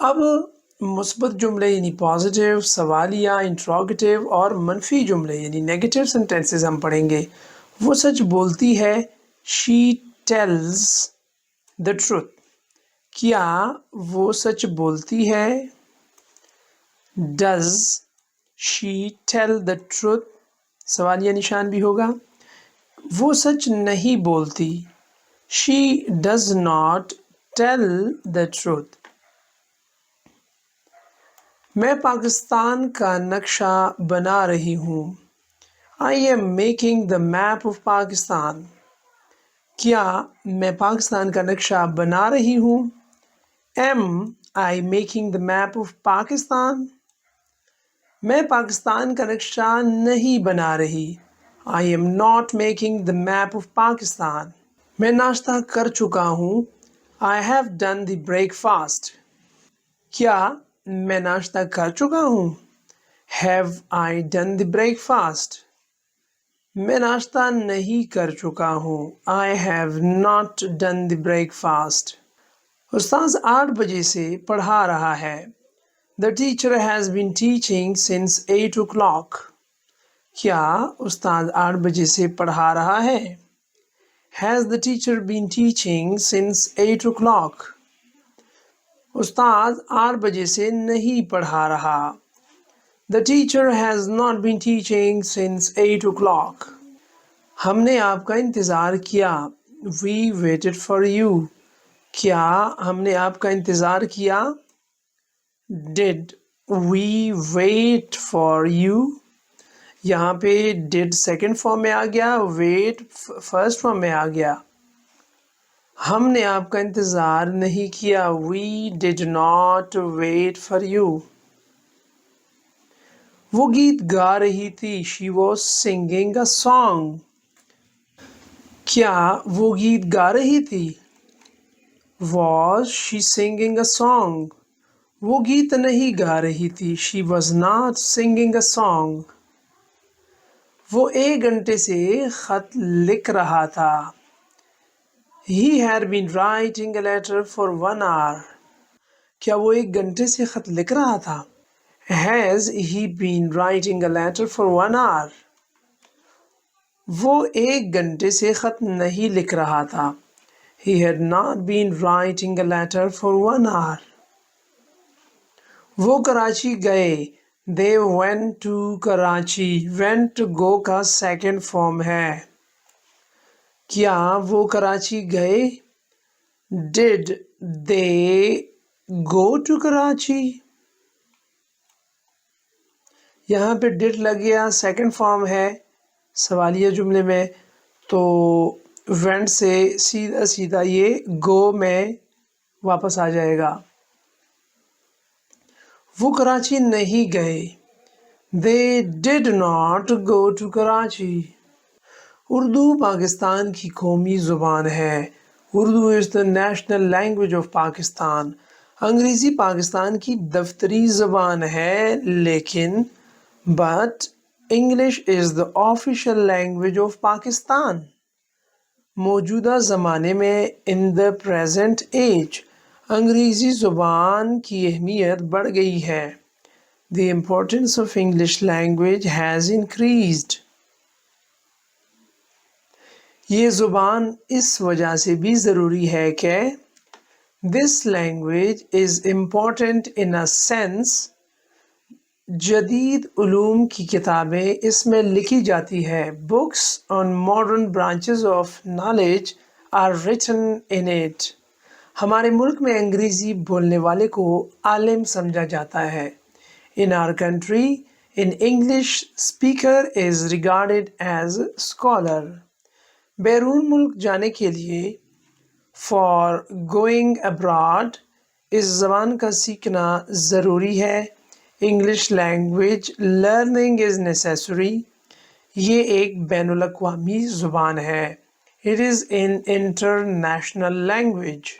اب مثبت جملے یعنی پازیٹیو، سوالیہ، انٹروگیٹیو اور منفی جملے یعنی نیگیٹو سینٹینسز ہم پڑھیں گے. وہ سچ بولتی ہے. She tells the truth. کیا وہ سچ بولتی ہے؟ Does she tell the truth. سوالیہ نشان بھی ہوگا. وہ سچ نہیں بولتی. She does not tell the truth. میں پاکستان کا نقشہ بنا رہی ہوں. I am making the map of Pakistan. کیا میں پاکستان کا نقشہ بنا رہی ہوں؟ Am I making the map of Pakistan. میں پاکستان کا نقشہ نہیں بنا رہی. I am not making the map of Pakistan. میں ناشتہ کر چکا ہوں. I have done the break fast. کیا میں ناشتہ کر چکا ہوں؟ Have I done the break fast. میں ناشتہ نہیں کر چکا ہوں. I have not done the break fast. استاذ 8 بجے سے پڑھا رہا ہے. The teacher has been teaching since 8 o'clock. کیا استاد 8 بجے سے پڑھا رہا ہے؟ Has the teacher been teaching since 8 o'clock? استاد 8 بجے سے نہیں پڑھا رہا. The teacher has not been teaching since 8 o'clock. ہم نے آپ کا انتظار کیا. We waited for you. کیا ہم نے آپ کا انتظار کیا؟ Did we wait for you? یہاں پہ did سیکنڈ فارم میں آ گیا, wait فرسٹ فارم میں آ گیا. ہم نے آپ کا انتظار نہیں کیا. We did not wait for you. وہ گیت گا رہی تھی. She was singing a song. کیا وہ گیت گا رہی تھی؟ Was she singing a song? وہ گیت نہیں گا رہی تھی. She was not singing a song. وہ 1 گھنٹے سے خط لکھ رہا تھا. He had been writing a letter for 1 hour. کیا وہ 1 گھنٹے سے خط لکھ رہا تھا؟ Has he been writing a letter for 1 hour? وہ 1 گھنٹے سے خط نہیں لکھ رہا تھا. He had not been writing a letter for 1 hour. وہ کراچی گئے. They went to Karachi. Went go کا سیکنڈ فارم ہے. کیا وہ کراچی گئے؟ Did they go to Karachi? یہاں پہ did لگ گیا, سیکنڈ فارم ہے سوالیہ جملے میں, تو went سے سیدھا سیدھا یہ go میں واپس آ جائے گا. وہ کراچی نہیں گئے. They did not go to Karachi. Urdu Pakistan کی قومی زبان ہے. Urdu is the national language of Pakistan. انگریزی پاکستان کی دفتری زبان ہے لیکن but English is the official language of Pakistan. موجودہ زمانے میں in the present age انگریزی زبان کی اہمیت بڑھ گئی ہے. The importance of English language has increased. یہ زبان اس وجہ سے بھی ضروری ہے کہ this language is important in a sense. جدید علوم کی کتابیں اس میں لکھی جاتی ہے. Books on modern branches of knowledge are written in it. ہمارے ملک میں انگریزی بولنے والے کو عالم سمجھا جاتا ہے. In our country, an English speaker is regarded as scholar. بیرون ملک جانے کے لیے for going abroad اس زبان کا سیکھنا ضروری ہے. English language learning is necessary. یہ ایک بین الاقوامی زبان ہے. It is an international language.